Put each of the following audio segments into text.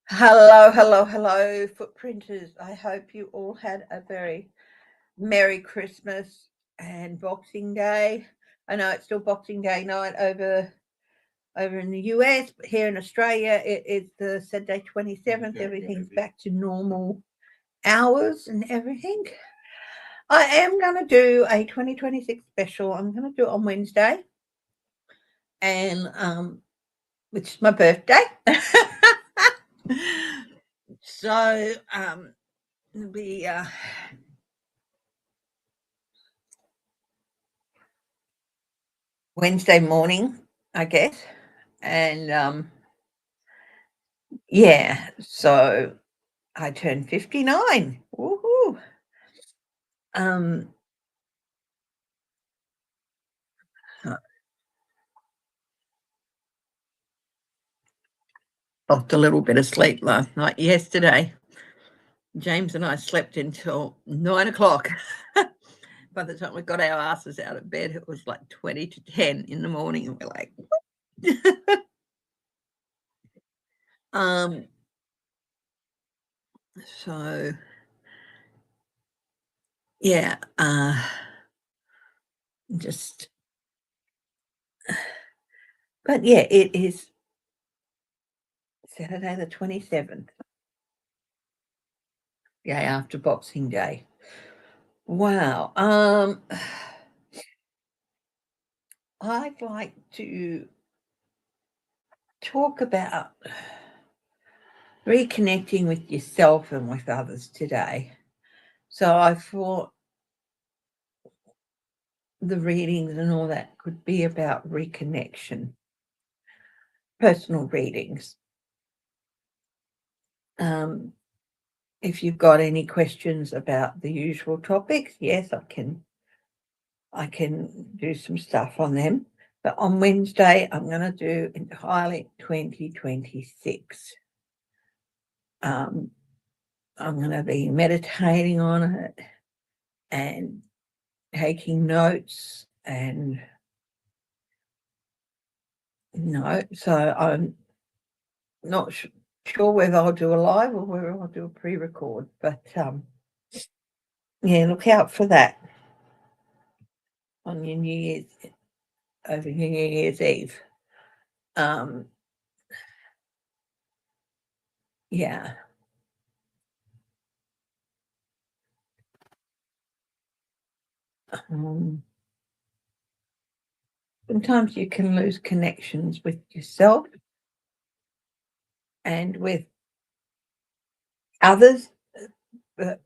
Hello, hello, hello, footprinters. I hope you all had a very Merry Christmas and Boxing Day. I know it's still Boxing Day night over in the US, but here in Australia it is the Saturday 27th. Everything's back to normal hours and everything. I am going to do a 2026 special. I'm going to do it on Wednesday, and which is my birthday. So it'll be Wednesday morning, I guess. And yeah, so I turned 59. Woohoo. Um Lost a little bit of sleep last night. Yesterday, James and I slept until 9 o'clock. By the time we got our asses out of bed, it was like 20 to 10 in the morning, and we're like, um, so yeah, just, but yeah, it is Saturday the 27th, day after Boxing Day. Wow. I'd like to talk about reconnecting with yourself and with others today. So I thought the readings and all that could be about reconnection, personal readings. If you've got any questions about the usual topics, yes, I can do some stuff on them. But on Wednesday, I'm going to do entirely 2026. I'm going to be meditating on it and taking notes, and so I'm not sure whether I'll do a live or whether I'll do a pre-record, but yeah, look out for that on your New Year's, over New Year's Eve. Yeah. Sometimes you can lose connections with yourself and with others. But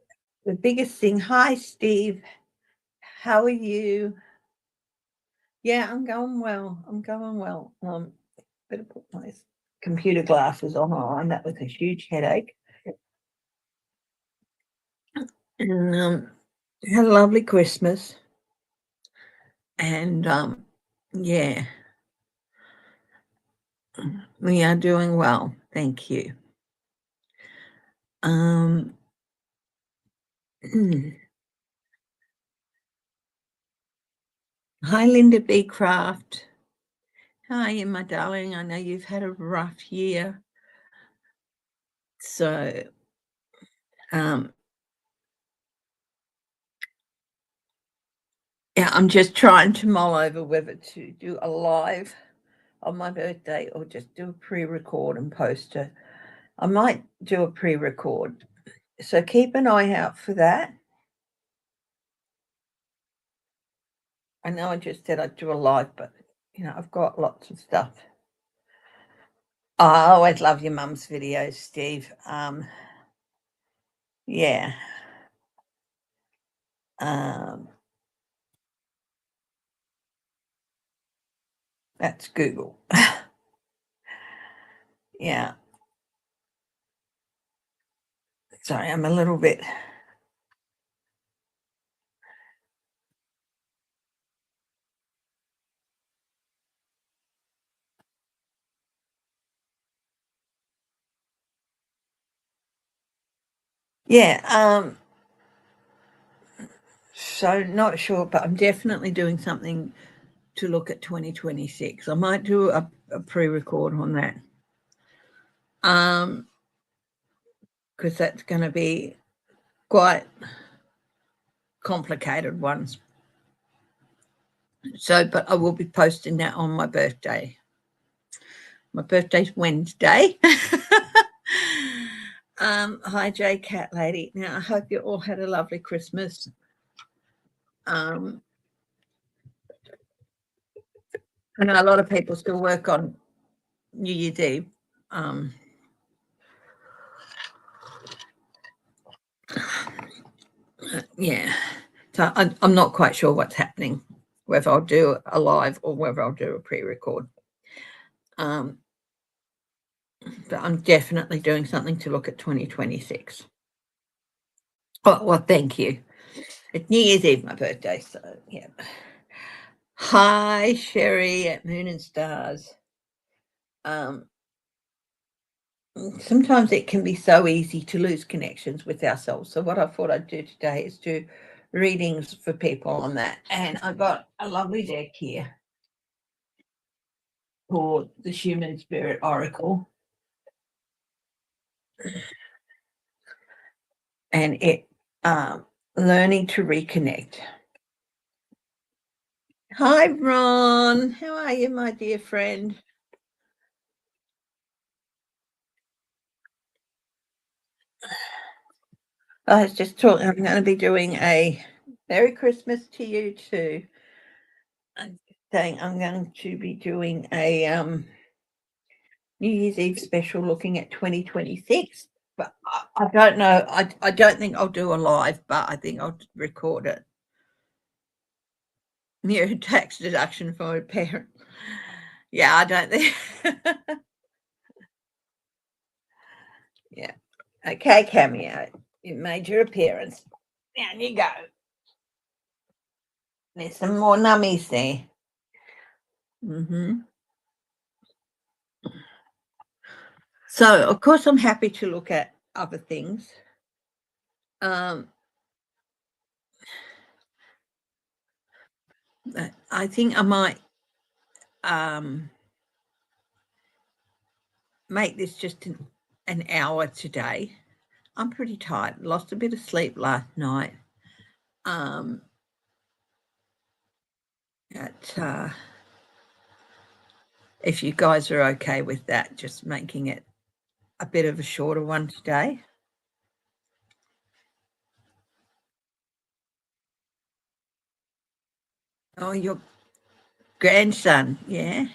the biggest thing, hi Steve, how are you? Yeah, I'm going well. I'm going well. Better put my computer glasses on. That was a huge headache. And had a lovely Christmas. And yeah, we are doing well. Thank you. Hi, Linda B. Craft. Hi, my darling. I know you've had a rough year. So, yeah, I'm just trying to mull over whether to do a live on my birthday or just do a pre-record and post it. I might do a pre-record. So keep an eye out for that. I know I just said I'd do a live, but I've got lots of stuff. I always love your mum's videos, Steve. Yeah. That's Google. Yeah. Sorry, I'm a little bit. Yeah. So not sure, but I'm definitely doing something to look at 2026. I might do a pre-record on that. because that's going to be quite complicated ones. So, but I will be posting that on my birthday. My birthday's Wednesday. Hi, J Cat Lady. Now, I hope you all had a lovely Christmas. I know a lot of people still work on New Year's Eve. Yeah. So I'm not quite sure what's happening, whether I'll do a live or whether I'll do a pre-record. But I'm definitely doing something to look at 2026. Oh, well, thank you. It's New Year's Eve, my birthday, so yeah. Hi, Sherry at Moon and Stars. Sometimes it can be so easy to lose connections with ourselves. So what I thought I'd do today is do readings for people on that. And I've got a lovely deck here for the Human Spirit Oracle. And it learning to reconnect. Hi, Ron. How are you, my dear friend? I was just talking. I'm going to be doing a Merry Christmas to you too. I'm saying I'm going to be doing a New Year's Eve special looking at 2026. But I don't know. I don't think I'll do a live, but I think I'll record it. Yeah, tax deduction for a parent. Yeah, I don't think. Yeah. Okay, Cameo. You made your appearance. Down you go. There's some more nummies there. So, of course, I'm happy to look at other things. I think I might make this just an hour today. I'm pretty tired. Lost a bit of sleep last night. If you guys are okay with that, just making it a bit of a shorter one today. Oh, your grandson, yeah.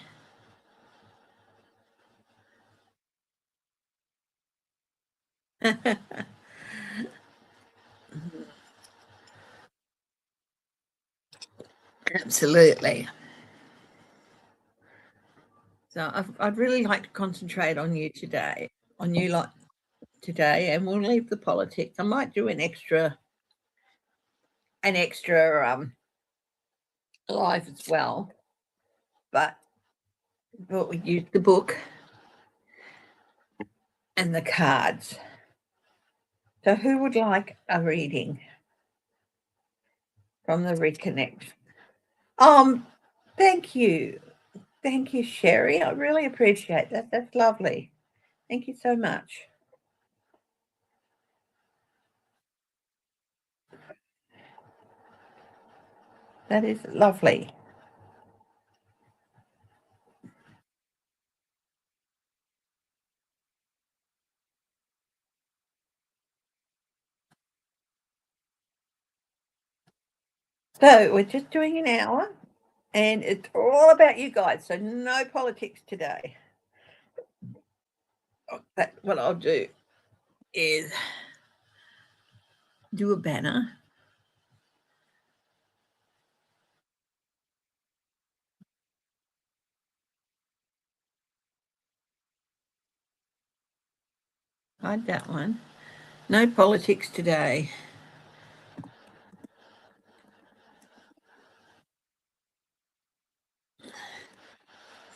Absolutely. So I'd really like to concentrate on you today, today, and we'll leave the politics. I might do an extra live as well, but we use the book and the cards. So who would like a reading from the Reconnect? Thank you. Thank you, Sherry. I really appreciate that. That's lovely. Thank you so much. That is lovely. So we're just doing an hour and it's all about you guys. So no politics today. But what I'll do is do a banner. Hide that one. No politics today.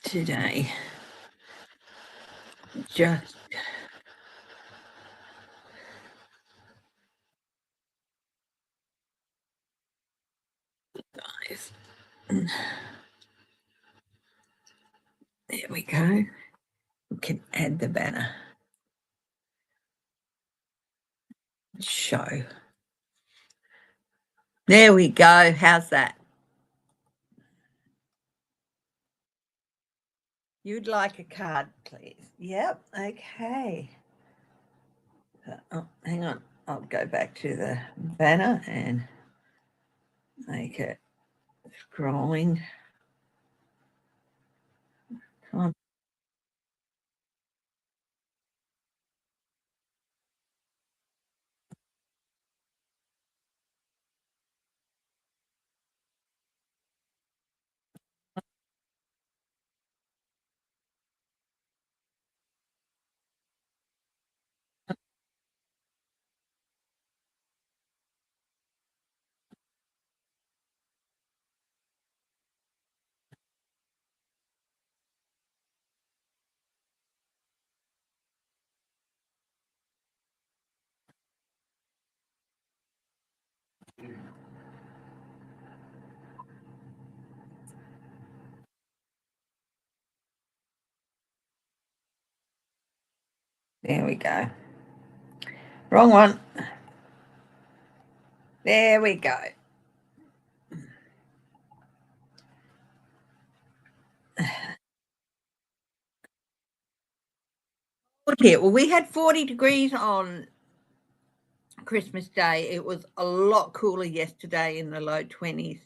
Today. Just guys. There we go. We can add the banner. show. There we go. How's that? You'd like a card, please? Yep. Okay. Oh, hang on. I'll go back to the banner and make it scrolling. Come on. There we go. Wrong one. There we go. Okay, well, we had 40 degrees on Christmas Day. It was a lot cooler yesterday in the low 20s.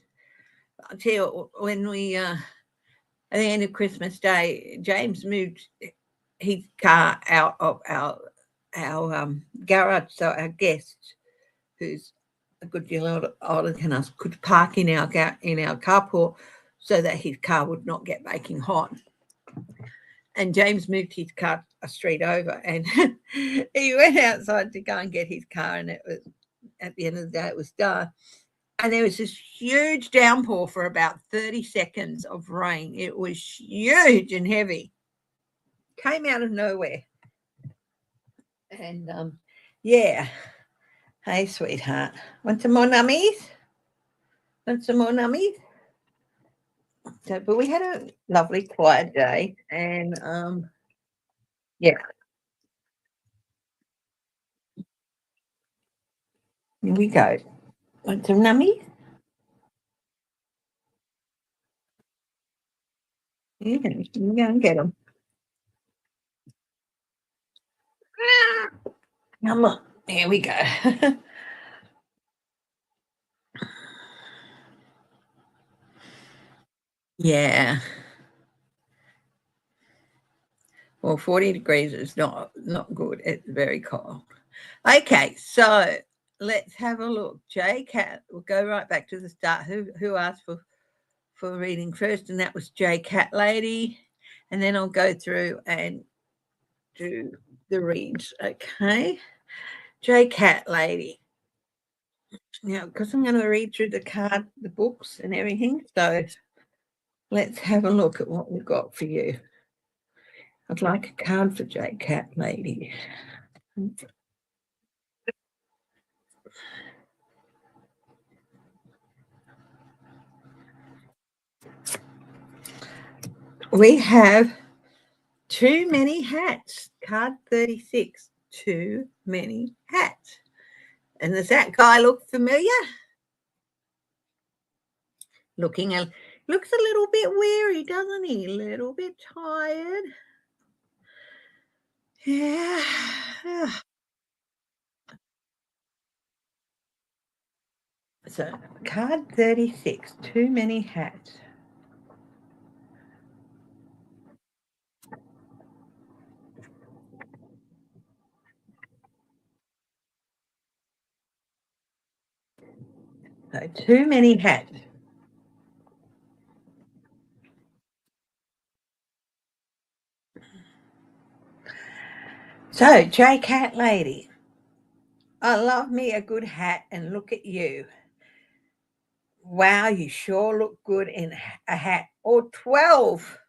I'll tell you, when we, at the end of Christmas Day, James moved his car out of our garage, so our guest, who's a good deal older than us, could park in our carport so that his car would not get baking hot. And James moved his car a street over, and he went outside to go and get his car, and it was at the end of the day it was dark, and there was this huge downpour for about 30 seconds of rain. It was huge and heavy, came out of nowhere. And yeah, hey sweetheart, want some more nummies? Want some more nummies? So, but we had a lovely quiet day, and yeah, here we go. Want some nummies? You can go and get them. Come on, here we go. Yeah. Well, 40 degrees is not good. It's very cold. Okay, so let's have a look. J Cat, we'll go right back to the start. Who asked for reading first? And that was J Cat Lady. And then I'll go through and do the reads. Okay. J Cat Lady. Now, because I'm going to read through the books and everything. So let's have a look at what we've got for you. I'd like a card for J Cat Lady. We have too many hats. Card 36. Too many hats. And does that guy look familiar? Looks a little bit weary, doesn't he? A little bit tired. Yeah. So, card 36. Too many hats. So, too many hats. So, J Cat Lady, I love me a good hat, and look at you. Wow, you sure look good in a hat or 12.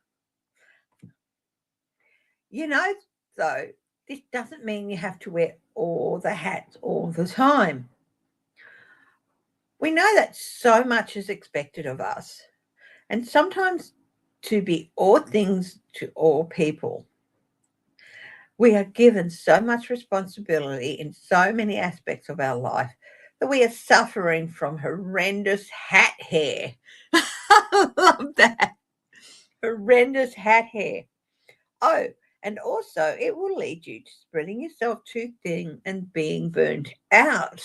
You know, though, this doesn't mean you have to wear all the hats all the time. We know that so much is expected of us, and sometimes to be all things to all people. We are given so much responsibility in so many aspects of our life that we are suffering from horrendous hat hair. I love that. Horrendous hat hair. Oh, and also it will lead you to spreading yourself too thin and being burnt out.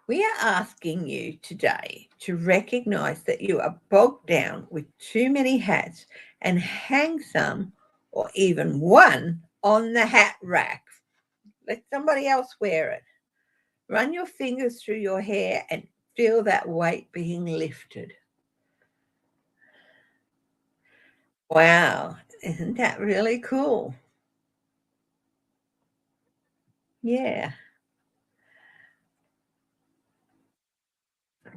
We are asking you today to recognize that you are bogged down with too many hats and hang some or even one on the hat rack. Let somebody else wear it. Run your fingers through your hair and feel that weight being lifted. Wow, isn't that really cool? Yeah.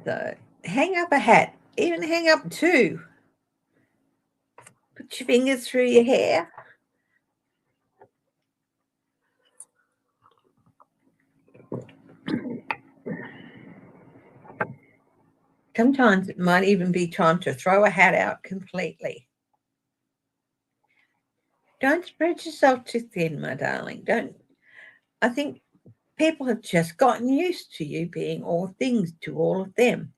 So hang up a hat, even hang up two. Put your fingers through your hair. Sometimes it might even be time to throw a hat out completely. Don't spread yourself too thin, my darling. Don't. I think people have just gotten used to you being all things to all of them.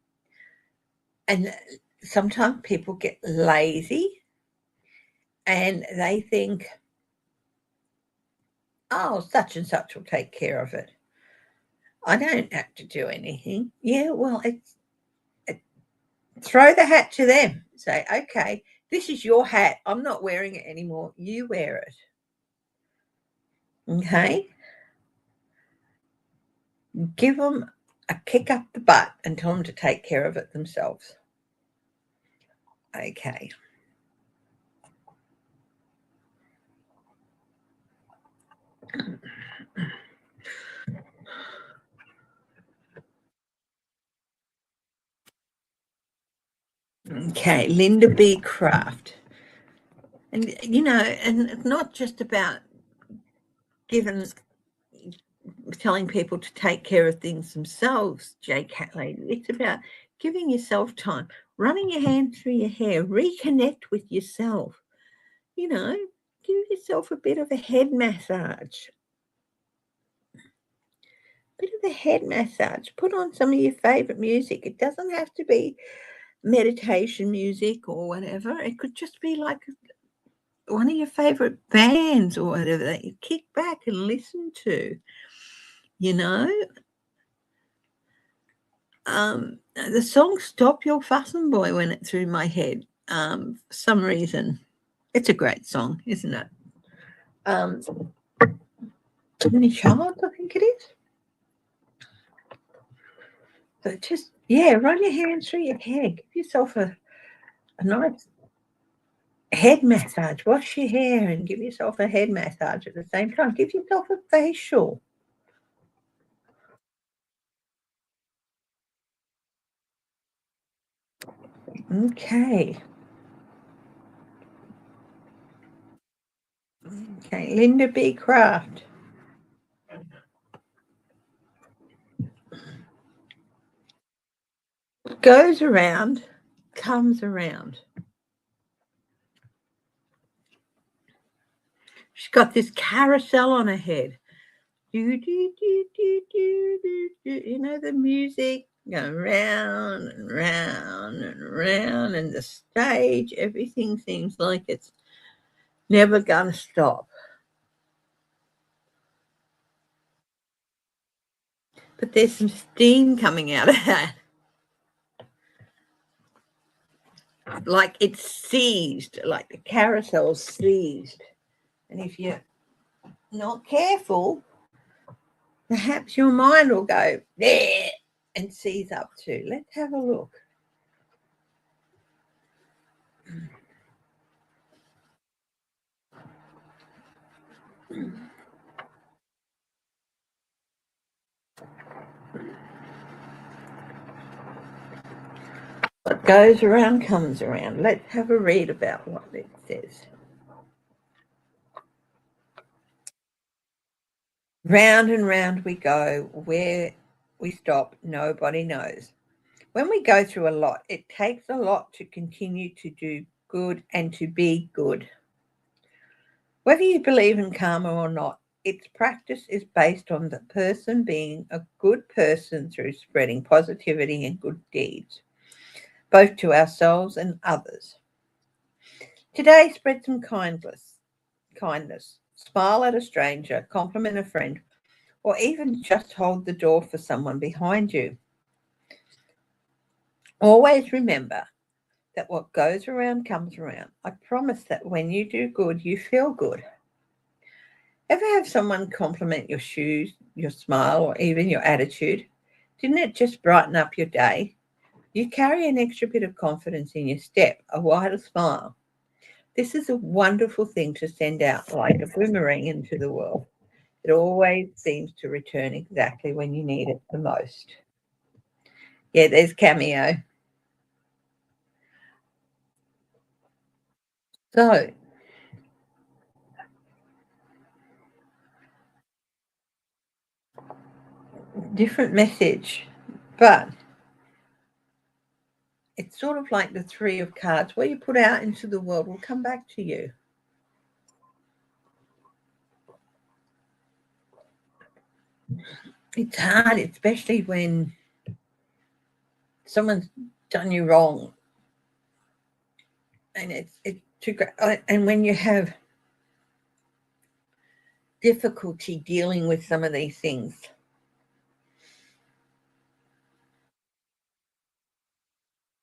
And sometimes people get lazy and they think, oh, such and such will take care of it. I don't have to do anything. Yeah, well, throw the hat to them. Say, okay, this is your hat. I'm not wearing it anymore. You wear it. Okay? Give them a kick up the butt and tell them to take care of it themselves. Okay. Okay, Linda B. Craft. And, and it's not just about telling people to take care of things themselves, J. Cat Lady. It's about giving yourself time, running your hand through your hair, reconnect with yourself. Give yourself a bit of a head massage. Bit of a head massage. Put on some of your favorite music. It doesn't have to be meditation music or whatever. It could just be like one of your favorite bands or whatever that you kick back and listen to. The song Stop Your Fussin' Boy went through my head for some reason. It's a great song, isn't it? Many Child, I think it is. So just, run your hands through your hair. Give yourself a nice head massage. Wash your hair and give yourself a head massage at the same time. Give yourself a facial. Okay. Okay, Linda B. Craft. Goes around, comes around. She's got this carousel on her head. Do, do, do, do, do, do, do. The music going round and round and round, and the stage, everything seems like it's never going to stop. But there's some steam coming out of that. Like it's seized, like the carousel's seized. And if you're not careful, perhaps your mind will go there and seize up too. Let's have a look. What goes around comes around. Let's have a read about what it says. Round and round we go. Where we stop, nobody knows. When we go through a lot, it takes a lot to continue to do good and to be good. Whether you believe in karma or not, its practice is based on the person being a good person through spreading positivity and good deeds, both to ourselves and others. Today, spread some kindness. Smile at a stranger, compliment a friend, or even just hold the door for someone behind you. Always remember that what goes around comes around. I promise that when you do good, you feel good. Ever have someone compliment your shoes, your smile, or even your attitude? Didn't it just brighten up your day? You carry an extra bit of confidence in your step, a wider smile. This is a wonderful thing to send out like a boomerang into the world. It always seems to return exactly when you need it the most. Yeah, there's Cameo. So, different message, but it's sort of like the three of cards. What you put out into the world will come back to you. It's hard, especially when someone's done you wrong, and it's too great. And when you have difficulty dealing with some of these things,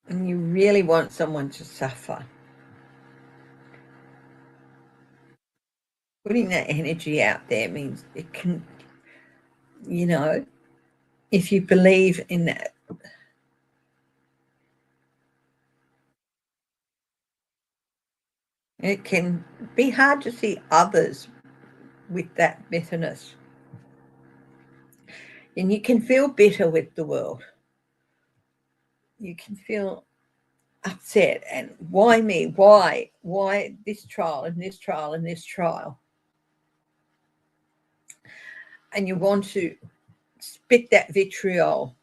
and you really want someone to suffer, putting that energy out there means it can, you know, if you believe in that, it can be hard to see others with that bitterness. And you can feel bitter with the world. You can feel upset and why me? Why this trial and this trial and this trial? And you want to spit that vitriol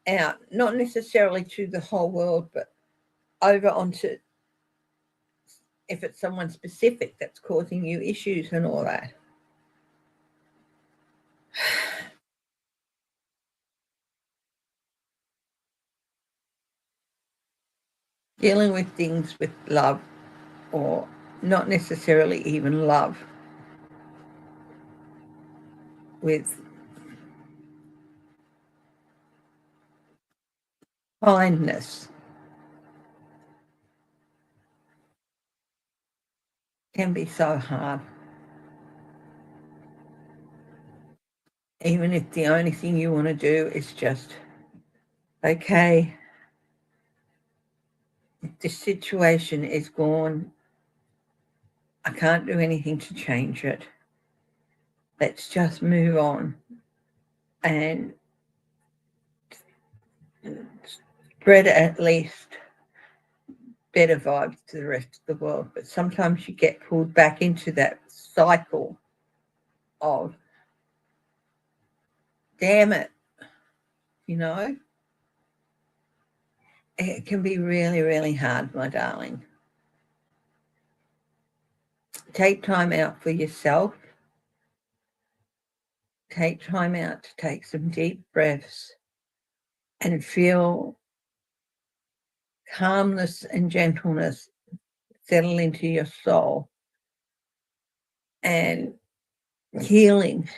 out, not necessarily to the whole world, but over onto, if it's someone specific that's causing you issues and all that. Dealing with things with love, or not necessarily even love, with kindness can be so hard. Even if the only thing you want to do is just, okay, this situation is gone. I can't do anything to change it. Let's just move on and spread at least better vibes to the rest of the world. But sometimes you get pulled back into that cycle of, damn it, you know? It can be really, really hard, my darling. Take time out for yourself. Take time out to take some deep breaths and feel calmness and gentleness settle into your soul, and healing.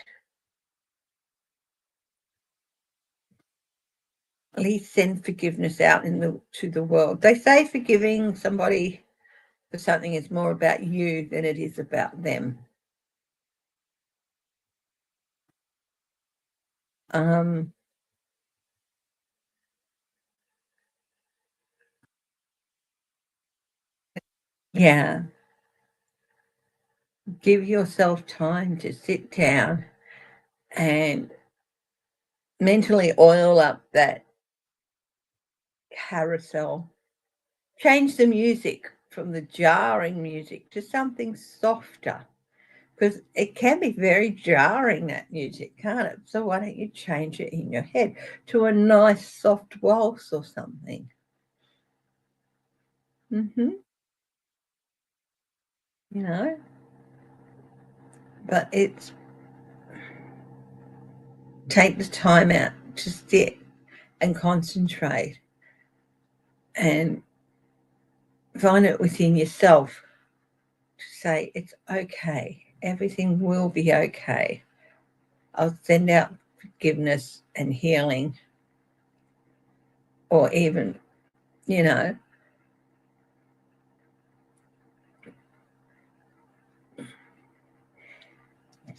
At least send forgiveness out to the world. They say forgiving somebody for something is more about you than it is about them. Um, yeah, give yourself time to sit down and mentally oil up that carousel. Change the music from the jarring music to something softer, because it can be very jarring, that music, can't it? So why don't you change it in your head to a nice soft waltz or something? You know, but it's take the time out to sit and concentrate and find it within yourself to say, it's okay. Everything will be okay. I'll send out forgiveness and healing, or even,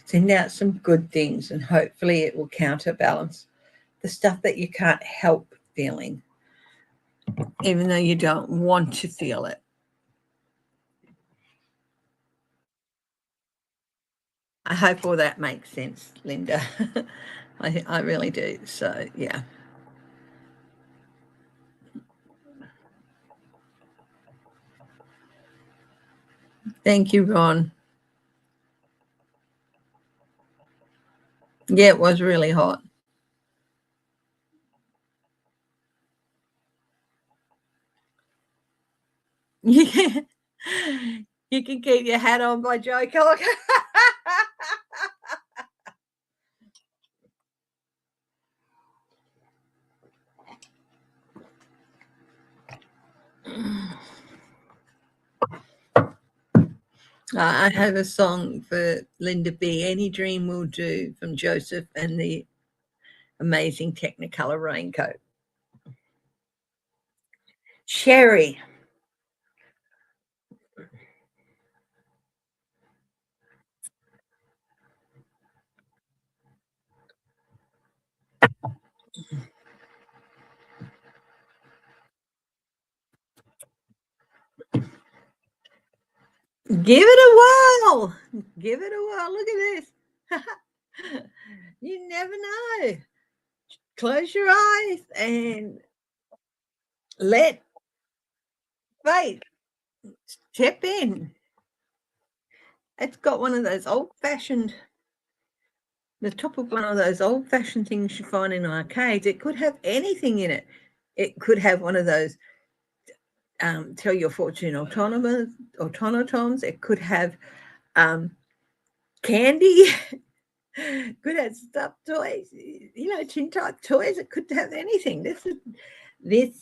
send out some good things, and hopefully it will counterbalance the stuff that you can't help feeling, even though you don't want to feel it. I hope all that makes sense, Linda. I really do. So, yeah. Thank you, Ron. Yeah, it was really hot. Yeah. You can keep your hat on by Joe Cock. I have a song for Linda B. Any Dream Will Do, from Joseph and the Amazing Technicolor Raincoat. Sherry. Give it a whirl. Give it a whirl. Look at this. You never know. Close your eyes and let fate step in. It's got one of those old-fashioned, the top of one of those old-fashioned things you find in arcades. It could have anything in it. It could have one of those tell your fortune automatons. It could have candy. Could have stuffed toys, tin type toys. It could have anything. This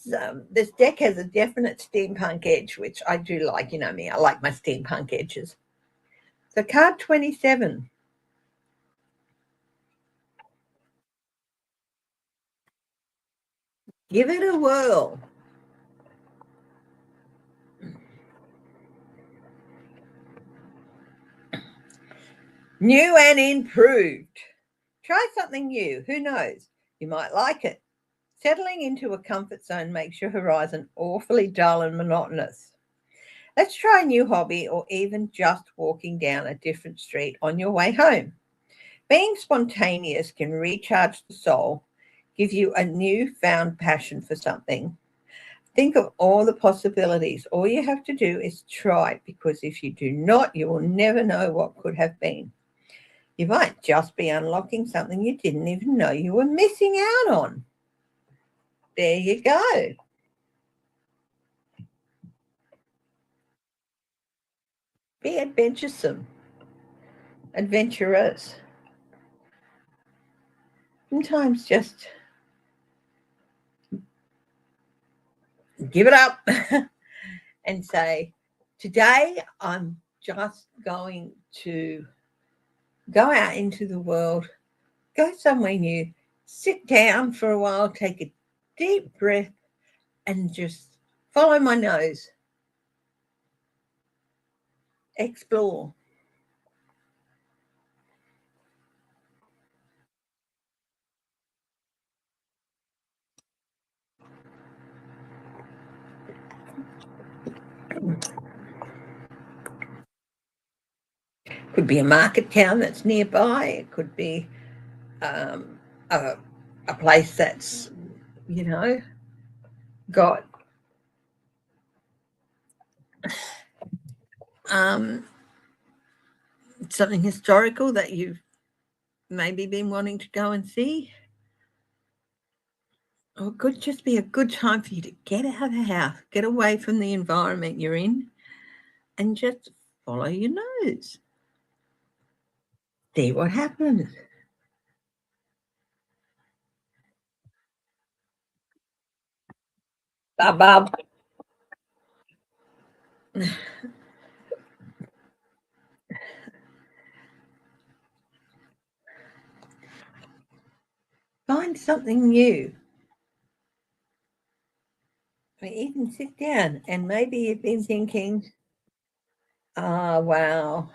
deck has a definite steampunk edge, which I do like. You know me, I like my steampunk edges. So card 27. Give it a whirl. New and improved. Try something new. Who knows? You might like it. Settling into a comfort zone makes your horizon awfully dull and monotonous. Let's try a new hobby, or even just walking down a different street on your way home. Being spontaneous can recharge the soul, give you a newfound passion for something. Think of all the possibilities. All you have to do is try, because if you do not, you will never know what could have been. You might just be unlocking something you didn't even know you were missing out on. There you go. Be adventuresome, adventurous. Sometimes just give it up and say, today I'm just going to go out into the world, go somewhere new, sit down for a while, take a deep breath, and just follow my nose. Explore. Could be a market town that's nearby. It could be a place that's, got something historical that you've maybe been wanting to go and see. Or it could just be a good time for you to get out of the house, get away from the environment you're in, and just follow your nose. See what happens. Bub. Find something new. Or even sit down and maybe you've been thinking, oh, wow.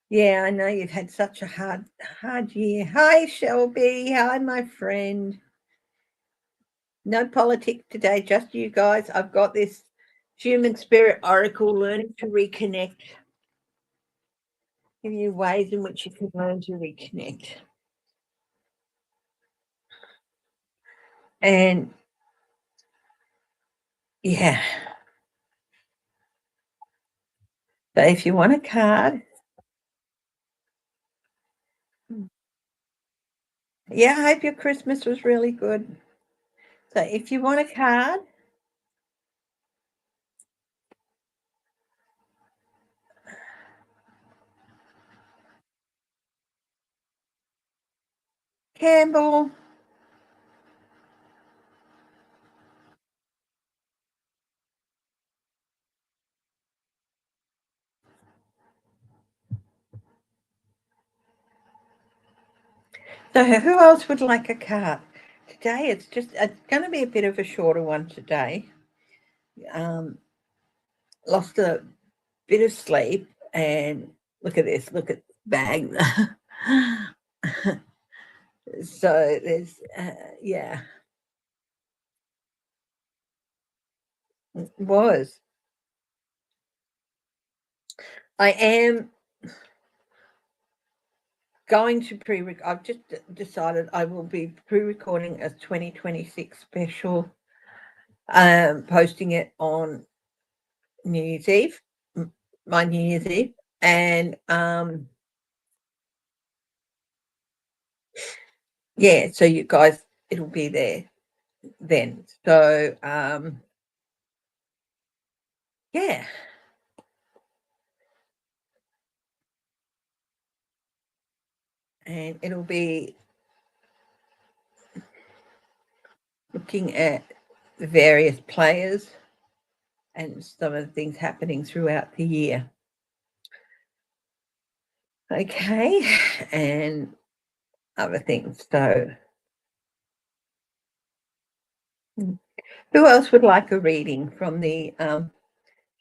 Yeah, I know you've had such a hard year. Hi, Shelby. Hi, my friend. No politics today, just you guys. I've got this human spirit oracle, learning to reconnect. Give you ways in which you can learn to reconnect. And yeah. So if you want a card, yeah, I hope your Christmas was really good. So if you want a card, Campbell. So who else would like a card? Today it's going to be a bit of a shorter one today. Lost a bit of sleep and look at this, look at the bag. So there's, yeah, it was. I am going to I've just decided I will be pre-recording a 2026 special, posting it on New Year's Eve, my New Year's Eve, and yeah, so you guys, it'll be there then. So yeah. And it'll be looking at the various players and some of the things happening throughout the year. Okay, and other things. So who else would like a reading from the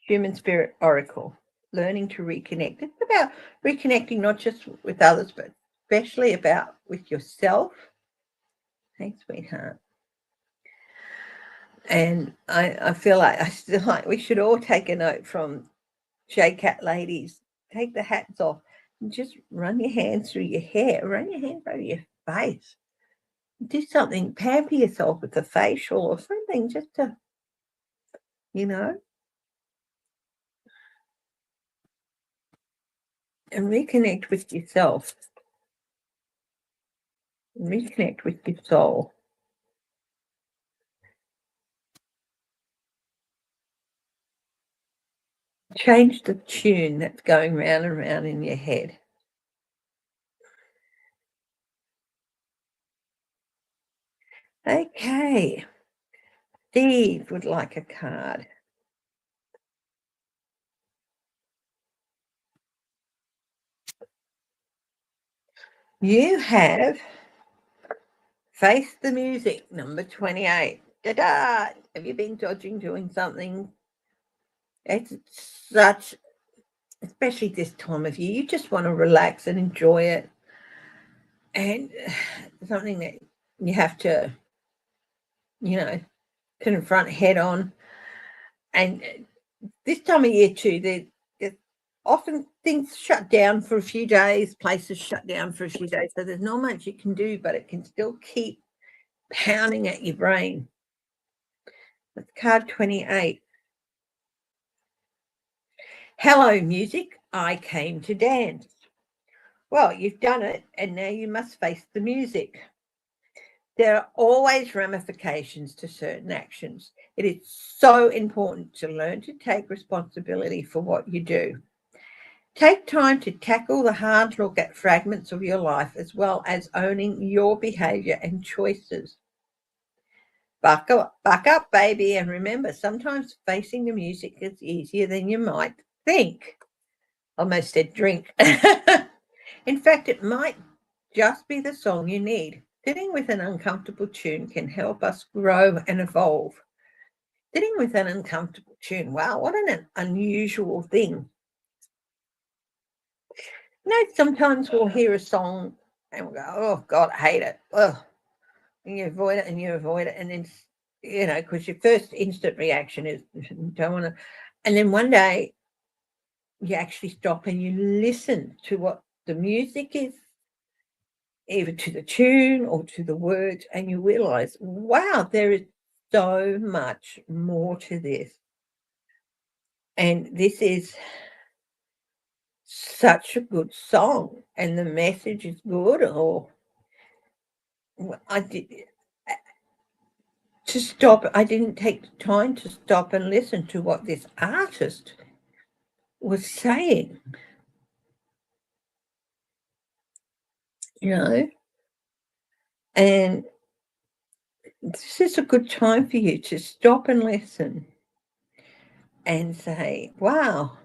Human Spirit Oracle? Learning to reconnect. It's about reconnecting not just with others, but especially about with yourself. Thanks, sweetheart. And I feel like I still like we should all take a note from J-Cat ladies. Take the hats off and just run your hands through your hair, run your hands over your face. Do something, pamper yourself with a facial or something just to, you know, and reconnect with yourself, reconnect with your soul. Change the tune that's going round and round in your head. Okay. Steve would like a card. You have Face the Music, number 28. Da-da! Have you been dodging doing something? It's such, especially this time of year, you just want to relax and enjoy it. And something that you have to, you know, confront head on. And this time of year too, there's often things shut down for a few days, places shut down for a few days. So there's not much you can do, but it can still keep pounding at your brain. That's card 28. Hello, music. I came to dance. Well, you've done it, and now you must face the music. There are always ramifications to certain actions. It is so important to learn to take responsibility for what you do. Take time to tackle the hard look at fragments of your life as well as owning your behavior and choices. Buck up, baby, and remember, sometimes facing the music is easier than you might think. Almost said drink. In fact, it might just be the song you need. Sitting with an uncomfortable tune can help us grow and evolve. Sitting with an uncomfortable tune, wow, what an unusual thing. Sometimes we'll hear a song and we'll go, oh, God, I hate it. Ugh. And you avoid it and you avoid it. And then, because your first instant reaction is, don't want to. And then one day you actually stop and you listen to what the music is, either to the tune or to the words, and you realize, wow, there is so much more to this. And this is such a good song, and the message is good, or I did to stop. I didn't take the time to stop and listen to what this artist was saying, and this is a good time for you to stop and listen and say, wow,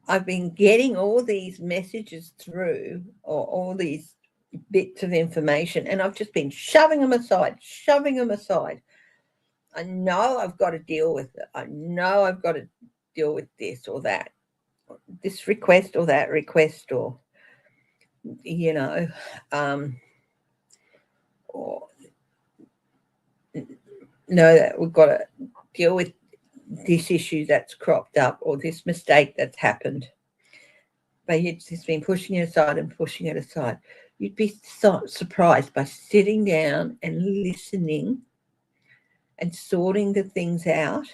I've been getting all these messages through, or all these bits of information, and I've just been shoving them aside. I know I've got to deal with it. I know I've got to deal with this or that, this request or that request, or, or know that we've got to deal with this issue that's cropped up or this mistake that's happened. But you've just been pushing it aside and pushing it aside. You'd be so surprised by sitting down and listening and sorting the things out,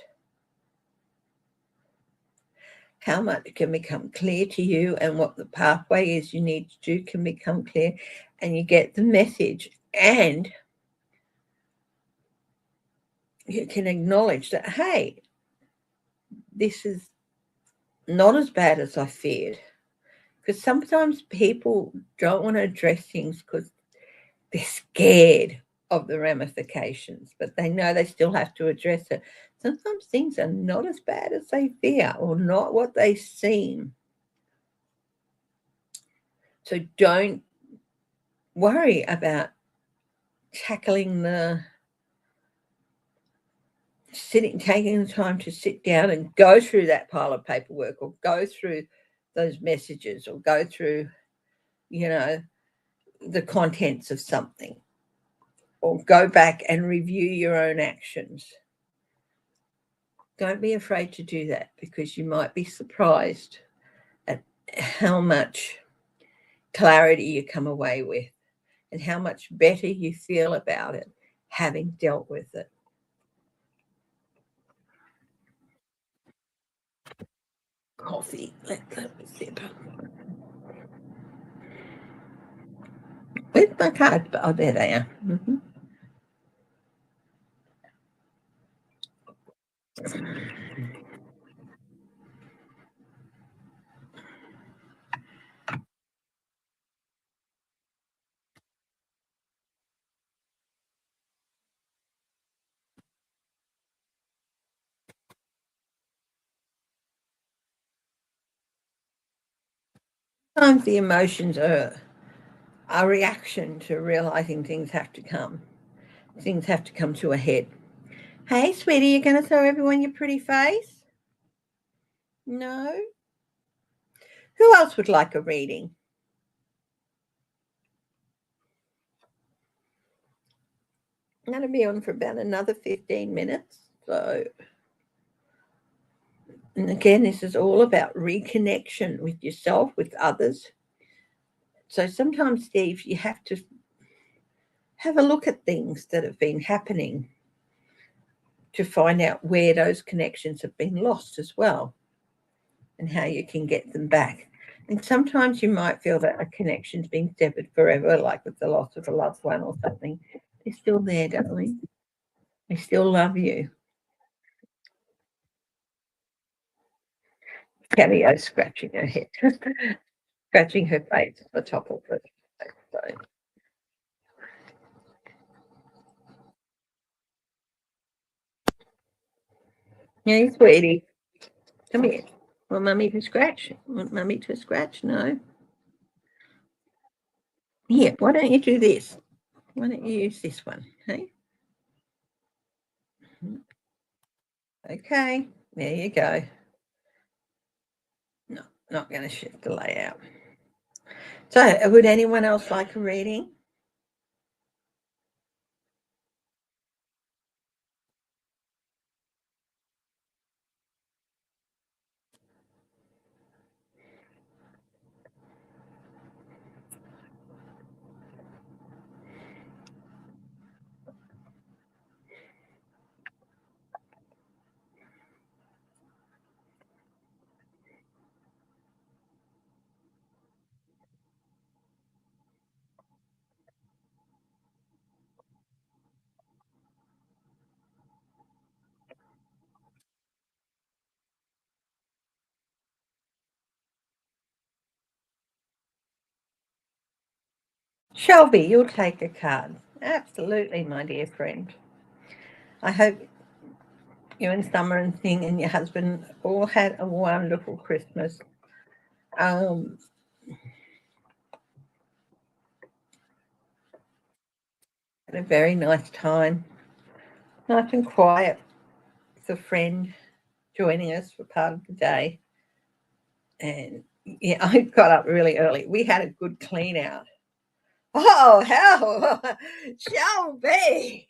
how much can become clear to you, and what the pathway is you need to do can become clear, and you get the message, and you can acknowledge that, hey, this is not as bad as I feared. Because sometimes people don't want to address things because they're scared of the ramifications, but they know they still have to address it. Sometimes things are not as bad as they fear, or not what they seem. So don't worry about tackling taking the time to sit down and go through that pile of paperwork, or go through those messages, or go through, the contents of something, or go back and review your own actions. Don't be afraid to do that, because you might be surprised at how much clarity you come away with, and how much better you feel about it, having dealt with it. Coffee. Let me sip. Where's my card? Oh, there they are. Mm-hmm. Sometimes the emotions are a reaction to realizing things have to come to a head. Hey, sweetie, you going to show everyone your pretty face? No? Who else would like a reading? I'm going to be on for about another 15 minutes. So, and again, this is all about reconnection with yourself, with others. So sometimes, Steve, you have to have a look at things that have been happening to find out where those connections have been lost as well, and how you can get them back. And sometimes you might feel that a connection's been severed forever, like with the loss of a loved one or something. They're still there, darling. They still love you. Cameo scratching her head, scratching her face at the top of it. So, yeah, sweetie, come here. Want mummy to scratch? Want mummy to scratch? No. Here, why don't you do this? Why don't you use this one? Okay. Okay, there you go. No, not going to shift the layout. So, would anyone else like a reading? Shelby, you'll take a card. Absolutely, my dear friend. I hope you and Summer and Thing and your husband all had a wonderful Christmas. Had a very nice time. Nice and quiet with a friend joining us for part of the day. And yeah, I got up really early. We had a good clean out. Oh, hell, Shelby.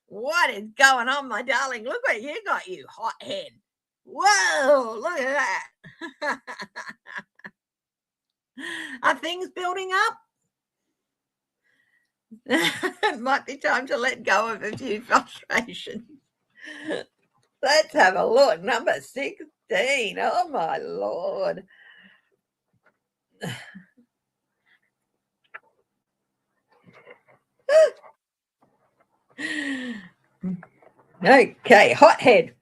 What is going on, my darling? Look what you got, you hothead. Whoa, look at that. Are things building up? It might be time to let go of a few frustrations. Let's have a look. Number 16. Oh, my Lord. Okay, hothead.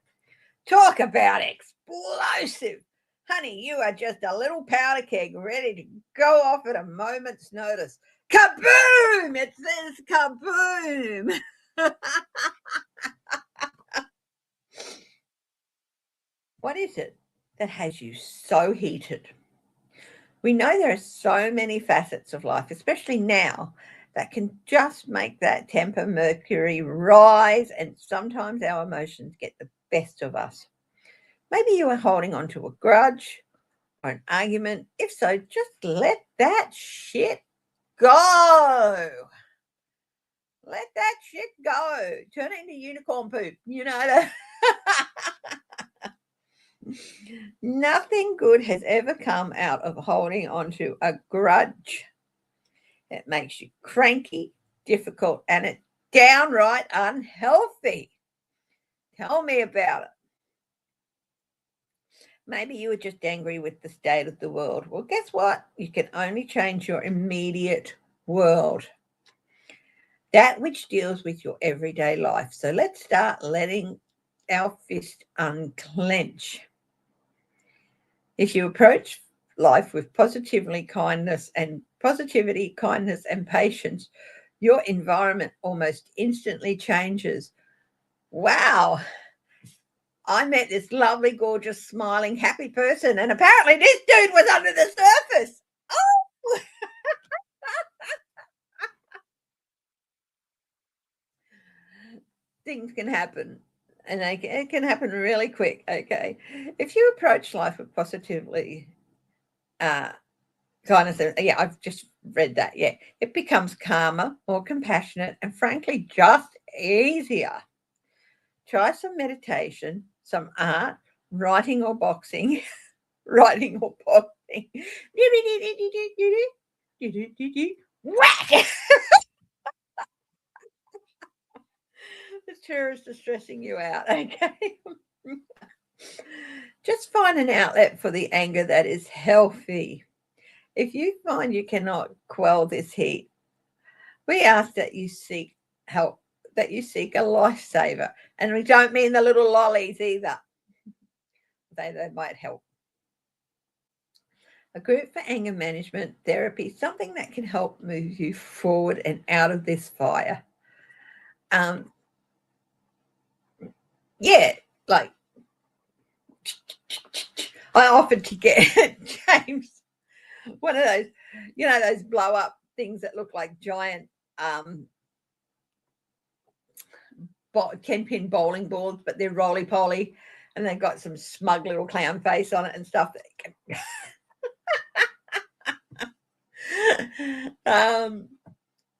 Talk about explosive. Honey, you are just a little powder keg ready to go off at a moment's notice. Kaboom! It says kaboom. What is it that has you so heated? We know there are so many facets of life, especially now, that can just make that temper mercury rise, and sometimes our emotions get the best of us. Maybe you are holding on to a grudge or an argument. If so, just let that shit go. Let that shit go. Turn it into unicorn poop. You know that. Nothing good has ever come out of holding on to a grudge. It makes you cranky, difficult, and it's downright unhealthy. Tell me about it. Maybe you were just angry with the state of the world. Well, guess what? You can only change your immediate world, that which deals with your everyday life. So let's start letting our fist unclench. If you approach life with positivity, kindness, and patience, your environment almost instantly changes. Wow. I met this lovely, gorgeous, smiling, happy person, and apparently this dude was under the surface. Oh, things can happen, and it can happen really quick. Okay, if you approach life with positively, kindness, yeah, I've just read that. Yeah, it becomes calmer, more compassionate, and frankly, just easier. Try some meditation, some art, writing or boxing, writing or boxing. Whack! The tourists are stressing you out, okay? Just find an outlet for the anger that is healthy. If you find you cannot quell this heat, we ask that you seek help, that you seek a lifesaver. And we don't mean the little lollies either. they might help. A group for anger management therapy, something that can help move you forward and out of this fire. Um, yeah, like I offered to get James one of those, those blow up things that look like giant ten-pin bowling balls, but they're roly-poly, and they've got some smug little clown face on it and stuff.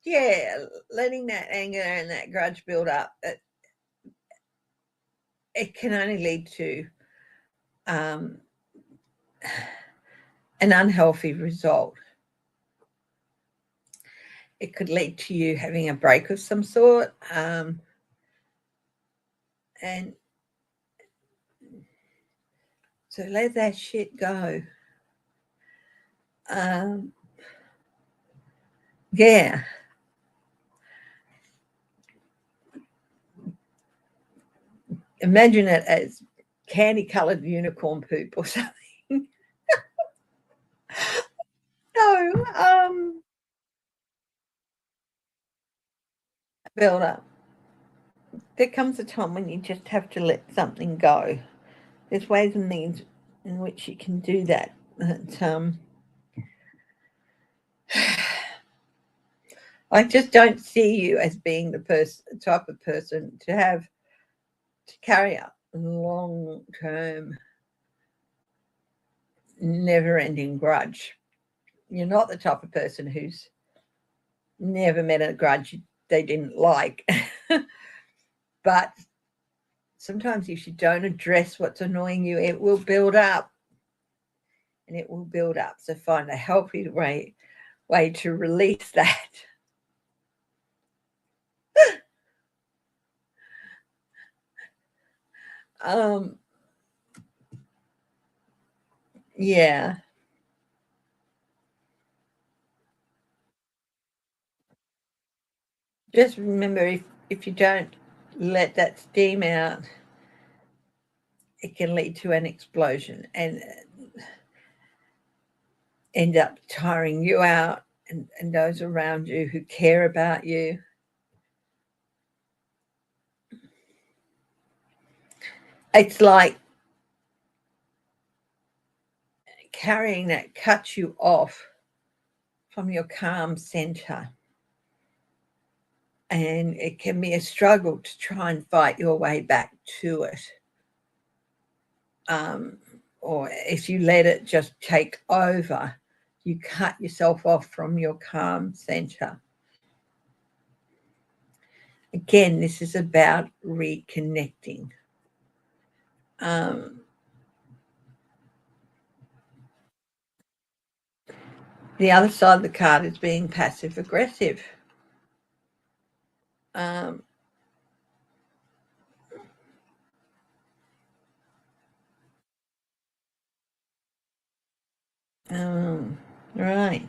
Yeah, letting that anger and that grudge build up, it can only lead to an unhealthy result. It could lead to you having a break of some sort, and so let that shit go. Yeah. Imagine it as candy-colored unicorn poop or something. No, build up. There comes a time when you just have to let something go. There's ways and means in which you can do that. I just don't see you as being the type of person to carry a long-term, never-ending grudge. You're not the type of person who's never met a grudge they didn't like. But sometimes if you don't address what's annoying you, it will build up. And it will build up. So find a healthy way to release that. Yeah. Just remember, if you don't let that steam out, it can lead to an explosion and end up tiring you out and those around you who care about you. It's like carrying that cuts you off from your calm center. And it can be a struggle to try and fight your way back to it. Or if you let it just take over, you cut yourself off from your calm center. Again, this is about reconnecting. The other side of the card is being passive aggressive. Right.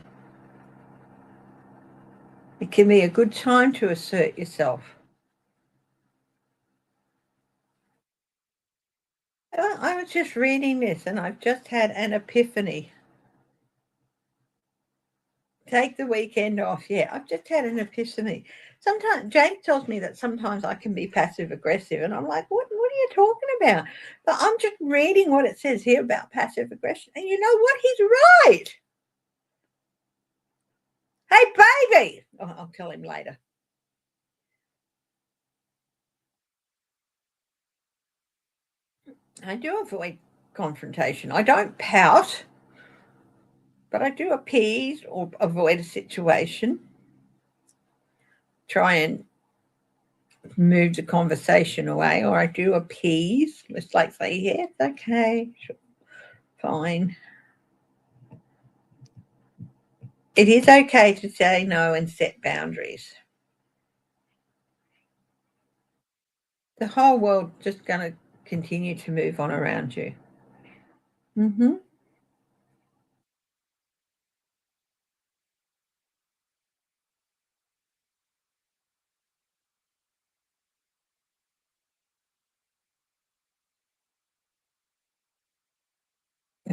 It can be a good time to assert yourself. I was just reading this and I've just had an epiphany. Take the weekend off. Yeah, I've just had an epiphany. Sometimes Jake tells me that sometimes I can be passive aggressive, and I'm like, what are you talking about? But I'm just reading what it says here about passive aggression. And you know what? He's right. Hey, baby. Oh, I'll tell him later. I do avoid confrontation. I don't pout, but I do appease or avoid a situation. Try and move the conversation away, or I do appease. It's like say, yeah, it's okay, sure, fine. It is okay to say no and set boundaries. The whole world just going to continue to move on around you. Mm-hmm.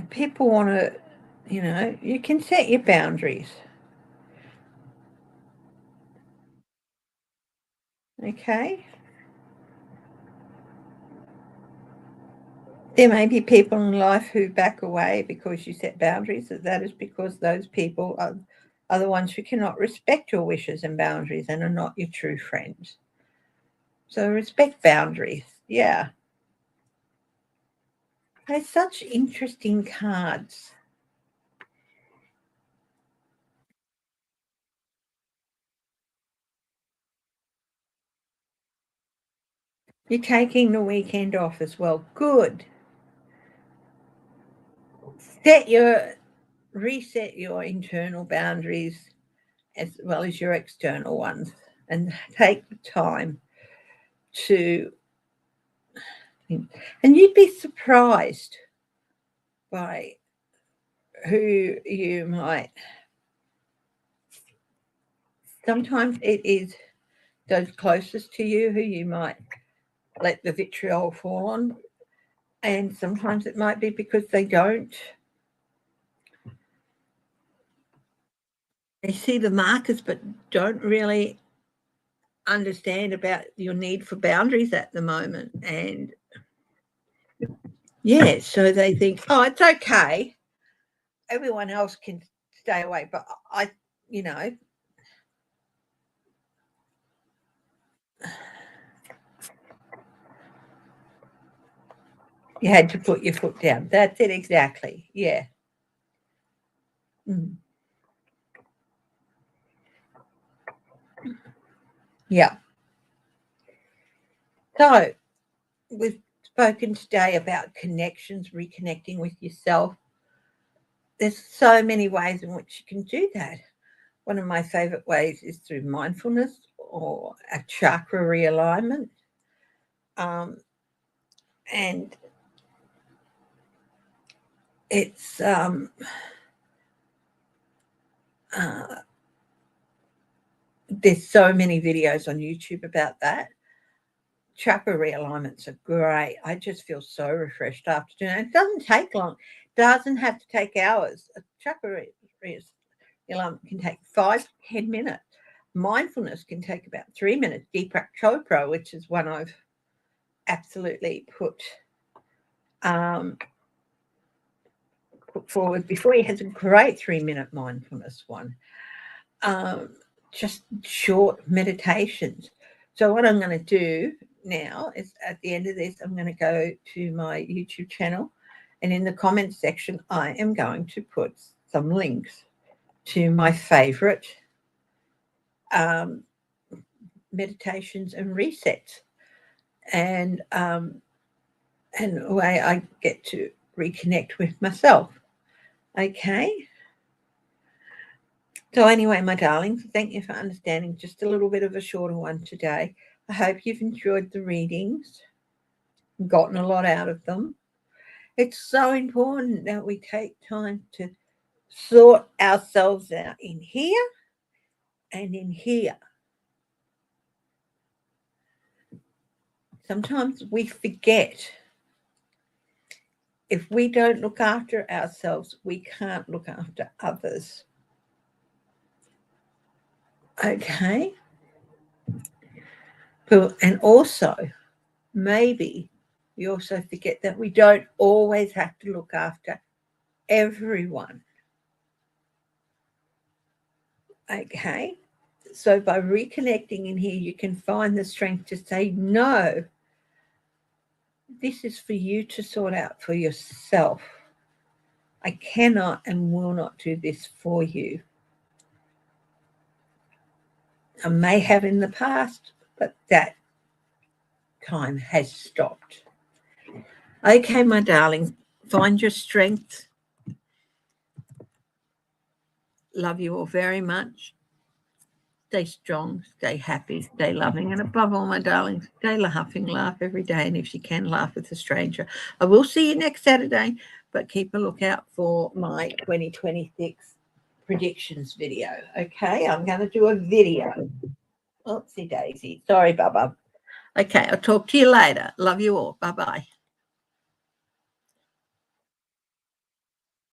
If people want to, you can set your boundaries. Okay? There may be people in life who back away because you set boundaries. That is because those people are the ones who cannot respect your wishes and boundaries and are not your true friends. So respect boundaries. Yeah. They're such interesting cards. You're taking the weekend off as well. Good. Reset your internal boundaries as well as your external ones, and take the time to, and you'd be surprised by who you might, sometimes it is those closest to you who you might let the vitriol fall on, and sometimes it might be because they see the markers but don't really understand about your need for boundaries at the moment. And yeah, so they think, oh, it's okay, everyone else can stay away, but I, you had to put your foot down. That's it, exactly. Yeah. Mm. Yeah. So we've spoken today about connections, reconnecting with yourself. There's so many ways in which you can do that. One of my favorite ways is through mindfulness or a chakra realignment. And it's there's so many videos on YouTube about that. Chakra realignments are great. I just feel so refreshed after doing it. It doesn't take long. It doesn't have to take hours. A chakra realignment can take 5 to 10 minutes. Mindfulness can take about 3 minutes. Deepak Chopra, which is one I've absolutely put forward before, he has a great 3-minute mindfulness one. Just short meditations. So what I'm going to do now is, at the end of this, I'm going to go to my YouTube channel, and in the comments section I am going to put some links to my favorite meditations and resets, and a way I get to reconnect with myself. Okay. So anyway, my darlings, thank you for understanding just a little bit of a shorter one today. I hope you've enjoyed the readings, gotten a lot out of them. It's so important that we take time to sort ourselves out in here and in here. Sometimes we forget. If we don't look after ourselves, we can't look after others. Okay? And also, maybe we also forget that we don't always have to look after everyone. Okay? So by reconnecting in here, you can find the strength to say, no, this is for you to sort out for yourself. I cannot and will not do this for you. I may have in the past, but that time has stopped. Okay, my darling, find your strength. Love you all very much. Stay strong, stay happy, stay loving, and above all, my darlings, stay laughing. Laugh every day, and if you can, laugh with a stranger. I will see you next Saturday, but keep a lookout for my 2026 predictions video. Okay, I'm going to do a video. Oopsie daisy. Sorry, Bubba. Okay, I'll talk to you later. Love you all. Bye-bye.